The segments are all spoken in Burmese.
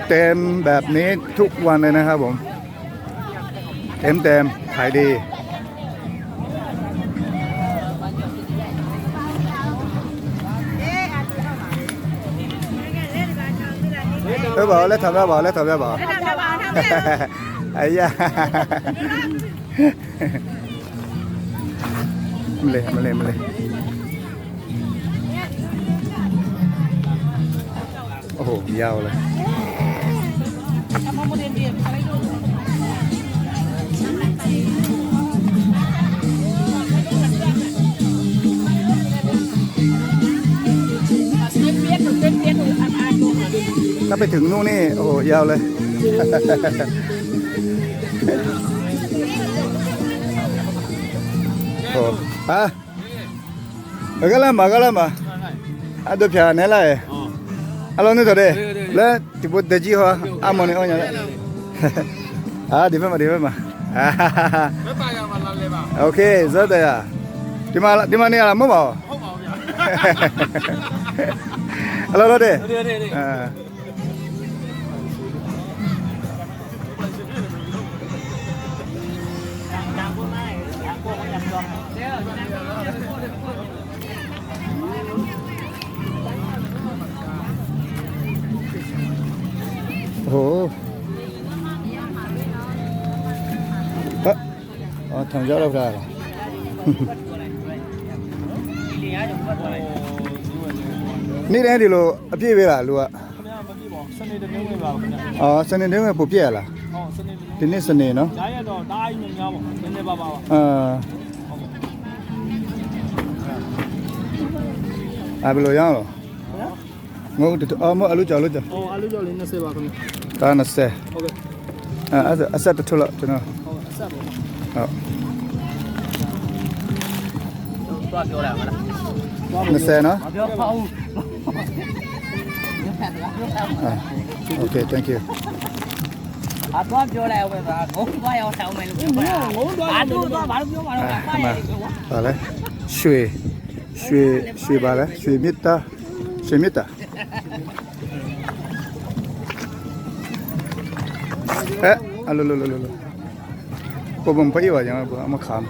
เต็มแบบนี้ทุกวันเลยนะครับผมเต็มขายดีบอกแล้วทำแล้วบอกแล้วทำแล้วบอกไอ้ย่ามาเลยโอ้โหยาวเลยถ้าไปถึงนู่นนี่โอ้โหยาวเลยโอ้ฮะมาอะดูพิจารณาเลยอะลองนี่ตัวเด้แล้วที่พูดเดี๋ยวจีหัวอ่ะมันเนี่ยเนี่ยดีไหมมาไม่ไปยังมาลันเลยป่ะโอเคสุดเลยอ่ะดีมาเนี่ยอะไรมั้งบ่อะไรแล้วเด้โอ้โหทำเยอะแล้วได้นี่เนี่ยดิโลอภิเวล่ะลูกอ่ะสนิทเนื้อป่ะอ๋อสนิทเนื้อปุ๊บเปี้ยล่ะอ๋อสนิทดินี่สนิทเนาะได้တော့ได้ยังยาวป่ะနည်းနည်းပါဘယ်လိုရအောင်လဲငုတ်မအလူကြော်လို့ကြော်အလူကြော်လေး20ပါခင်ဗျာဒါ20ဟုတ်ကဲ့အဆက်တစ်ထုလို့ကျွန်တော်ဟုတ်အဆက်ပါဟုတ်သွားပြောလိုက်မလား20နော်ပြောပါဦးโอเค thank you သွားပြောလိုက်အောင်ပဲဗျာငုံသွားရောက်ဆောင်မယ်လို့ပြောပါငုံသွားဘာလို့ပြောမှာတော့ပါရဲ့ဟာလေရွှေပါလေရွှေမြတ်တာအလိုပုံไปว่าอย่างไรเอามาขาม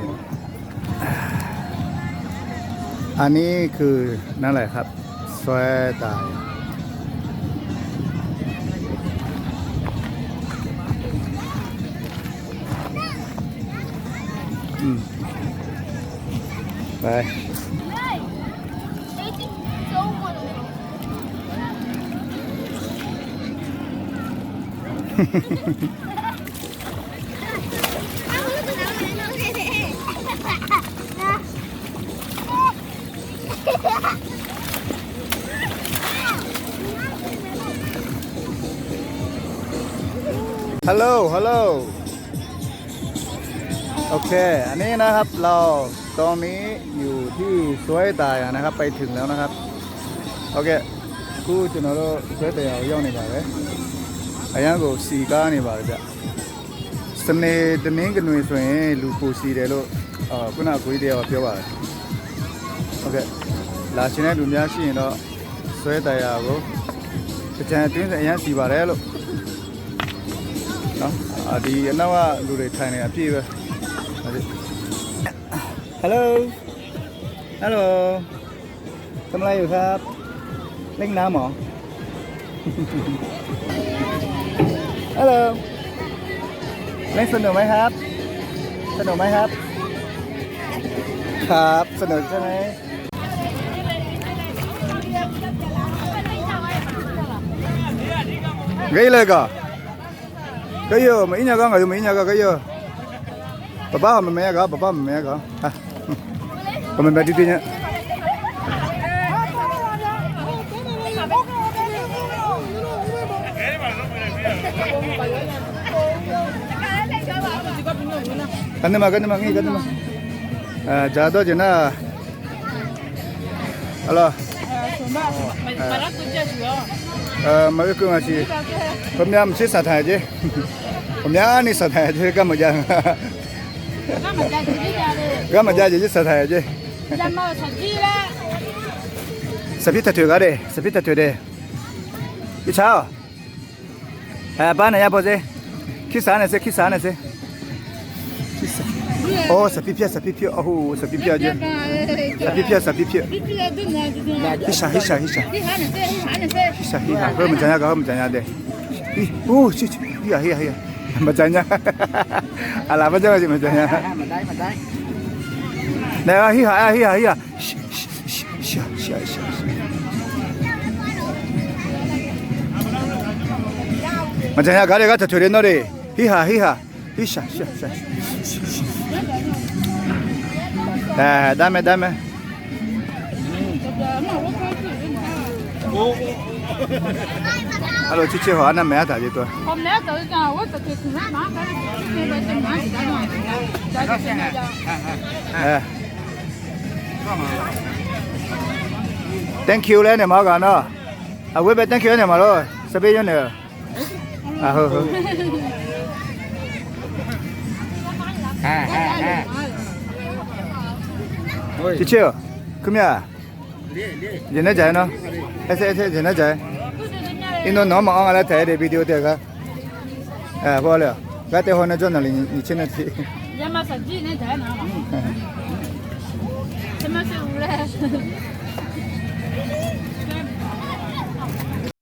อันนี้คือนั่นแหละครับสวยตายไปฮัลโหลโอเคอันนี้นะครับเราตอนนี้อยู่ที่สวยตายนะครับไปถึงแล้วนะครับโอเคกูကျွန်တော်တို့สวยตายရောက်နေပါပဲအရန်ကိုစီကားနေပါကြစနေတနင်္ဂနွေဆိုရင်လူပိုစီတယ်လို့ခုနကိုကြီးတရားပြောပါတယ်โอเคလာရှင်တဲ့လူများရှိရင်တော့สวยตายကိုတကြံအတွင်းစအရန်စီပါတယ်လို့နော်ဒီအနောက်ကလူတွေထိုင်နေအပြည့်ပဲฮัลโหลทำอะไรอยู่ครับเล่นน้ำหรอฮัลโหลเล่นสนุกไหมครับครับสนุกใช่ไหมgâyเลยก็cái gì mấy nhà con người mấy nhà con cái gì爸们没有搞，爸们没有搞，啊，我们买滴滴呢。跟着嘛，加多少钱呢？好了。买个公啊去，我们家没去沙滩去，我们家你沙滩去干么家？Gak macam je sahaja je. Jangan sahaja lah. Sepi tak tu deh. Ichau. ဘာနဲ့ရပါစေခိစားနေစေခိစားနေစေအော်စပီပြစပီပြအဟိုစပီပြကျစပီပြစပီပြဟိရှာဟိရှာဟိရှာဟိရှာဟိဟာဘယ်မကြညာကဘယ်မကြညာတဲ့ဟိအိုးချစ်ဟိဟာဟိဟာဟိမကြညာအလားမကြညာမကြညာမတိုင်းမတိုင်း နေဟိဟာဟိဟာဟိဟာရှာရှာရှာမကြညာကားတွေကထွေနေတော့ဟိဟာဟိဟာဟိရှာရှာရှာဒါမဲဒါမဲအဲ့လိုချစ်ချစ်ဟောနာမဲတာကြီးတော့我们俩都是讲，我这个是妈妈，现在正忙着呢，在这现在讲。thank you လဲနေမှာကနော်အဝေးပဲ thank you နေမှာလို့စပေးရနေအဟုတ်ဟုတ်ချစ်ချစ်ခမရရနေကြနော်အဲ့ဆက်ရနေကြအင်းတော့နော်မအောင်လာတဲ့ဗီဒီယိုတဲ့ကဘောလေကတဲ့ဟောနေကြတယ်你现在要么手机那在哪嘛？什么是无嘞？